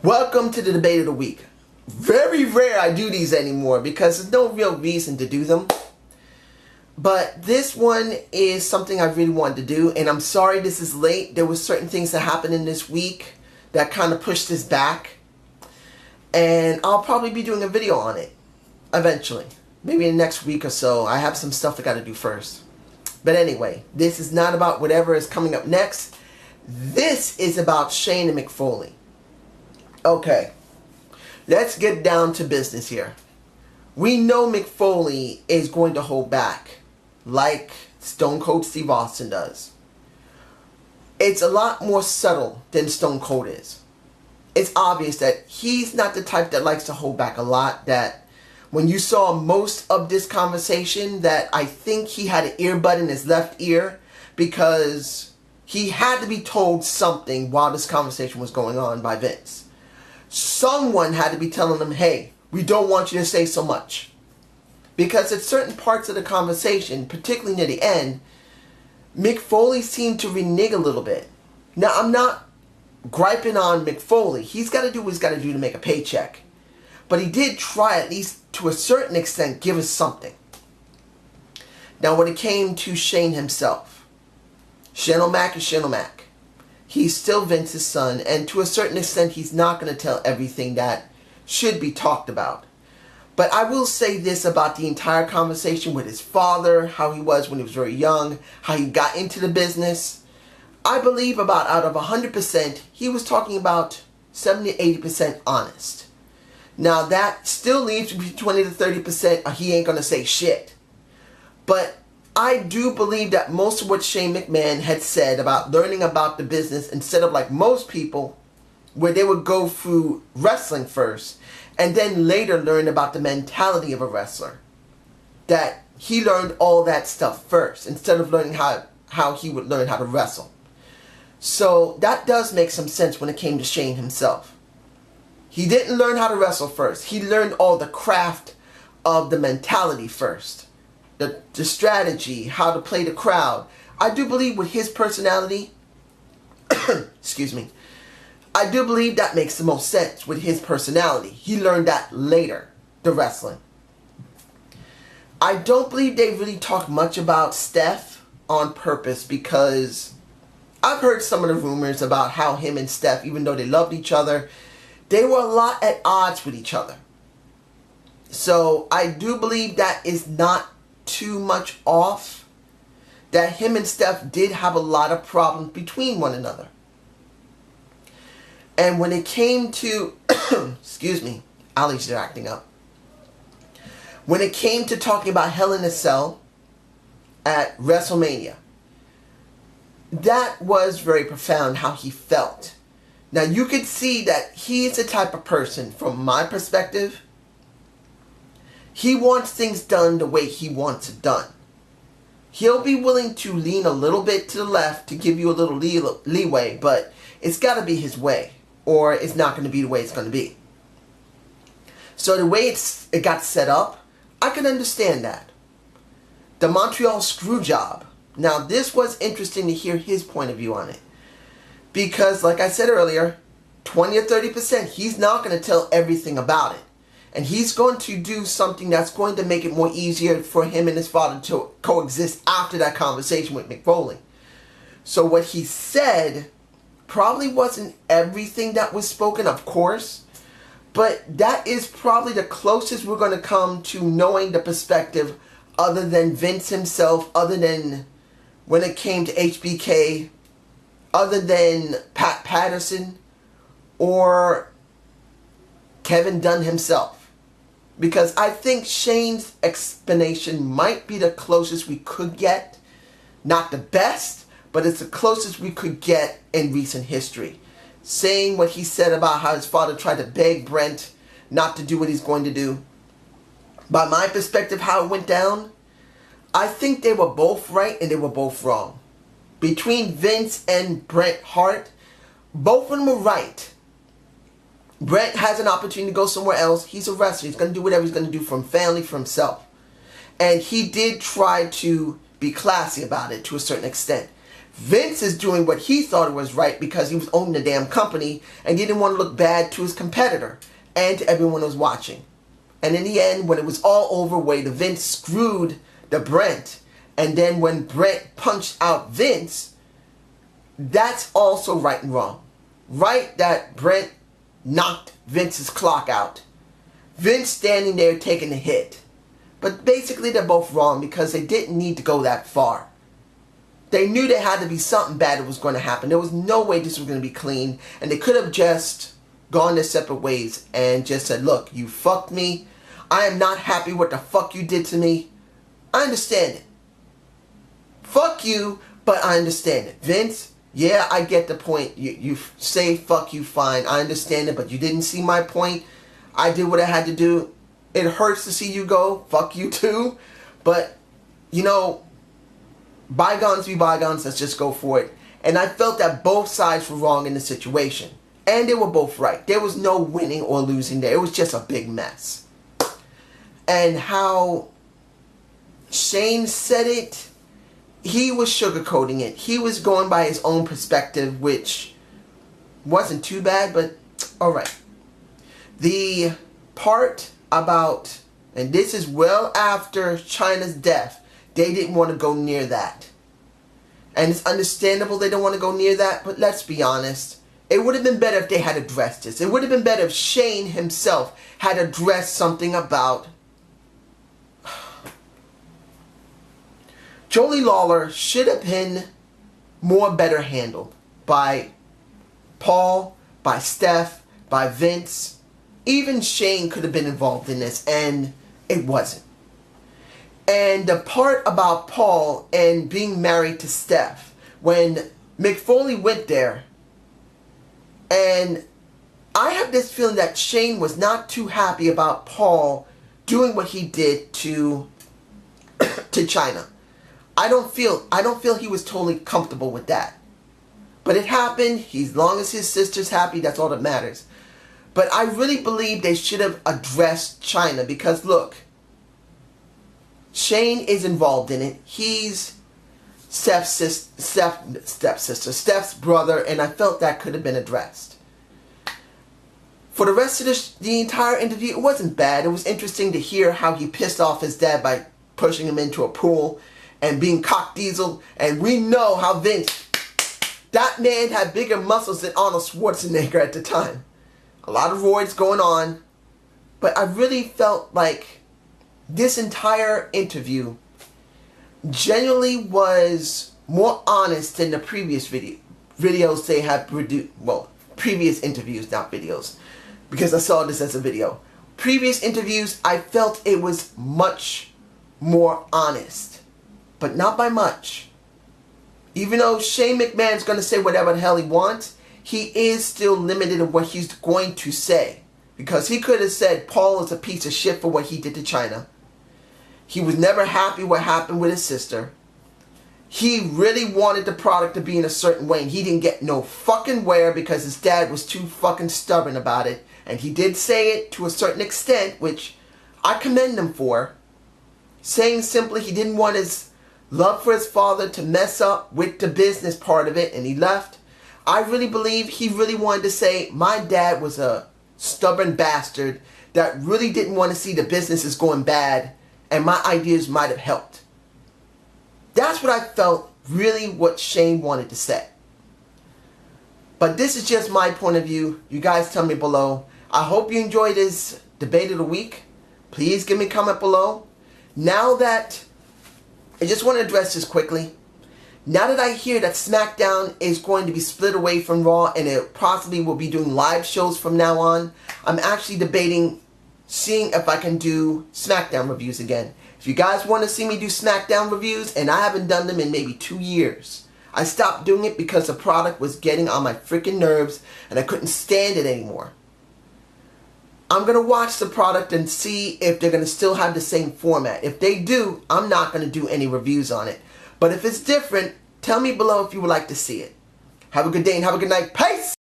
Welcome to the debate of the week. Very rare I do these anymore because there's no real reason to do them. But this one is something I really wanted to do, and I'm sorry this is late. There were certain things that happened in this week that kind of pushed this back. And I'll probably be doing a video on it eventually. Maybe in the next week or so. I have some stuff I got to do first. But anyway, this is not about whatever is coming up next. This is about Shane and Mick Foley. Okay, let's get down to business here. We know Mick Foley is going to hold back, like Stone Cold Steve Austin does. It's a lot more subtle than Stone Cold is. It's obvious that he's not the type that likes to hold back a lot, that when you saw most of this conversation, that I think he had an earbud in his left ear because he had to be told something while this conversation was going on by Vince. Someone had to be telling them, hey, we don't want you to say so much. Because at certain parts of the conversation, particularly near the end, Mick Foley seemed to renege a little bit. Now, I'm not griping on Mick Foley. He's got to do what he's got to do to make a paycheck. But he did try, at least to a certain extent, give us something. Now, when it came to Shane himself, Shane O'Mac is Shane O'Mac. He's still Vince's son, and to a certain extent, he's not going to tell everything that should be talked about. But I will say this about the entire conversation with his father, how he was when he was very young, how he got into the business. I believe about out of 100%, he was talking about 70 to 80% honest. Now, that still leaves between 20 to 30% he ain't going to say shit. But I do believe that most of what Shane McMahon had said about learning about the business, instead of like most people, where they would go through wrestling first and then later learn about the mentality of a wrestler, that he learned all that stuff first instead of learning how he would learn how to wrestle. So that does make some sense when it came to Shane himself. He didn't learn how to wrestle first. He learned all the craft of the mentality first. The strategy, how to play the crowd. I do believe with his personality, excuse me, I do believe that makes the most sense with his personality. He learned that later, the wrestling. I don't believe they really talk much about Steph on purpose because I've heard some of the rumors about how him and Steph, even though they loved each other, they were a lot at odds with each other. So I do believe that is not too much off, that him and Steph did have a lot of problems between one another. And when it came to, excuse me, allergies are acting up. When it came to talking about Hell in a Cell at WrestleMania, that was very profound how he felt. Now you could see that he is the type of person, from my perspective, he wants things done the way he wants it done. He'll be willing to lean a little bit to the left to give you a little leeway, but it's got to be his way, or it's not going to be the way it's going to be. So the way it got set up, I can understand that. The Montreal Screwjob. Now this was interesting to hear his point of view on it. Because like I said earlier, 20 or 30%, he's not going to tell everything about it. And he's going to do something that's going to make it more easier for him and his father to coexist after that conversation with Mick Foley. So what he said probably wasn't everything that was spoken, of course. But that is probably the closest we're going to come to knowing the perspective other than Vince himself, other than when it came to HBK, other than Pat Patterson or Kevin Dunn himself. Because I think Shane's explanation might be the closest we could get. Not the best, but it's the closest we could get in recent history. Saying what he said about how his father tried to beg Brent not to do what he's going to do. By my perspective, how it went down, I think they were both right and they were both wrong. Between Vince and Bret Hart, both of them were right. Brent has an opportunity to go somewhere else. He's a wrestler. He's going to do whatever he's going to do for family, for himself. And he did try to be classy about it to a certain extent. Vince is doing what he thought was right because he was owning the damn company and he didn't want to look bad to his competitor and to everyone who was watching. And in the end, when it was all over, the Vince screwed the Brent, and then when Brent punched out Vince, that's also right and wrong. Right that Brent knocked Vince's clock out. Vince standing there taking the hit. But basically they're both wrong because they didn't need to go that far. They knew there had to be something bad that was going to happen. There was no way this was going to be clean. And they could have just gone their separate ways and just said, look, you fucked me. I am not happy what the fuck you did to me. I understand it. Fuck you, but I understand it. Vince, yeah, I get the point. You say fuck you, fine. I understand it, but you didn't see my point. I did what I had to do. It hurts to see you go. Fuck you too. But, you know, bygones be bygones. Let's just go for it. And I felt that both sides were wrong in the situation. And they were both right. There was no winning or losing there. It was just a big mess. And how Shane said it, he was sugarcoating it. He was going by his own perspective, which wasn't too bad, but alright. The part about, and this is well after China's death, they didn't want to go near that. And it's understandable they don't want to go near that, but let's be honest. It would have been better if they had addressed this. It would have been better if Shane himself had addressed something about Jolie Lawler should have been more better handled by Paul, by Steph, by Vince. Even Shane could have been involved in this, and it wasn't. And the part about Paul and being married to Steph, when Mick Foley went there, and I have this feeling that Shane was not too happy about Paul doing what he did to China. I don't feel he was totally comfortable with that. But it happened. As long as his sister's happy, that's all that matters. But I really believe they should have addressed China because look, Shane is involved in it. He's Steph's brother, and I felt that could have been addressed. For the rest of the entire interview, it wasn't bad. It was interesting to hear how he pissed off his dad by pushing him into a pool and being cock diesel. And we know how Vince, that man had bigger muscles than Arnold Schwarzenegger at the time. A lot of roids going on. But I really felt like this entire interview genuinely was more honest than the previous videos they had produced. Well, previous interviews, not videos, because I saw this as a video. Previous interviews, I felt it was much more honest, but not by much. Even though Shane McMahon's going to say whatever the hell he wants, he is still limited in what he's going to say. Because he could have said Paul is a piece of shit for what he did to China. He was never happy what happened with his sister. He really wanted the product to be in a certain way, and he didn't get no fucking where because his dad was too fucking stubborn about it. And he did say it to a certain extent, which I commend him for. Saying simply he didn't want his love for his father to mess up with the business part of it, and he left. I really believe he really wanted to say my dad was a stubborn bastard that really didn't want to see the businesses going bad, and my ideas might have helped. That's what I felt really what Shane wanted to say. But this is just my point of view. You guys tell me below. I hope you enjoyed this debate of the week. Please give me a comment below. Now that, I just want to address this quickly. Now that I hear that SmackDown is going to be split away from Raw and it possibly will be doing live shows from now on, I'm actually debating seeing if I can do SmackDown reviews again. If you guys want to see me do SmackDown reviews, and I haven't done them in maybe 2 years. I stopped doing it because the product was getting on my freaking nerves and I couldn't stand it anymore. I'm going to watch the product and see if they're going to still have the same format. If they do, I'm not going to do any reviews on it. But if it's different, tell me below if you would like to see it. Have a good day and have a good night. Peace!